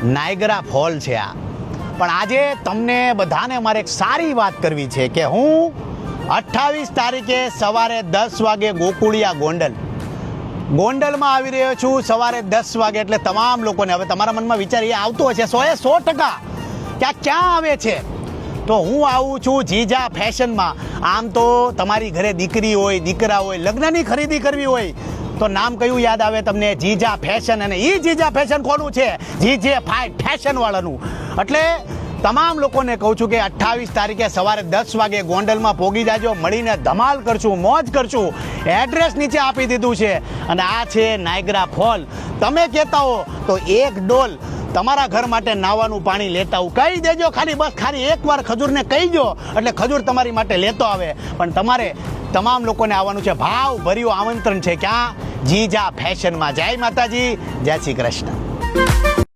Niagara fall છે આ. પણ આજે તમને બધાને મારે એક સારી વાત કરવી છે કે હું 28 તારીખે સવારે 10 વાગે ગોકુળિયા ગોંડલમાં આવી રહ્યો છું સવારે 10 વાગે. એટલે તમામ લોકોને હવે તમારા મનમાં વિચાર એ આવતો હશે 100% કે આ ક્યાં આવે છે. તો હું આવું છું જીજા ફેશનમાં. આમ તો તમારી ઘરે દીકરી હોય દીકરા હોય લગ્નની ખરીદી કરવી હોય તો નામ કયું યાદ આવે તમને? જીજા ફેશન. અને એ જીજા ફેશન કોનું છે? જીજે ફેશન વાળાનું. એટલે તમામ લોકોને કહું છું કે 28 તારીખે સવારે 10 વાગે ગોંડલમાં પોગી જાજો. મળીને ધમાલ કરશું, મોજ કરશું. એડ્રેસ નીચે આપી દીધું છે. અને આ છે નાયગ્રા ફોલ. તમે કહેતા હો તો એક ડોલ તમારા ઘર માટે નાવાનું પાણી લેતા હું કહી દેજો. ખાલી એકવાર ખજૂરને કહી દો એટલે ખજૂર તમારી માટે લેતો આવે. પણ તમારે તમામ લોકોને આવવાનું છે. ભાવ ભર્યું આમંત્રણ છે. ક્યાં? જીજા ફેશનમાં. જય માતાજી, જય શ્રી કૃષ્ણ.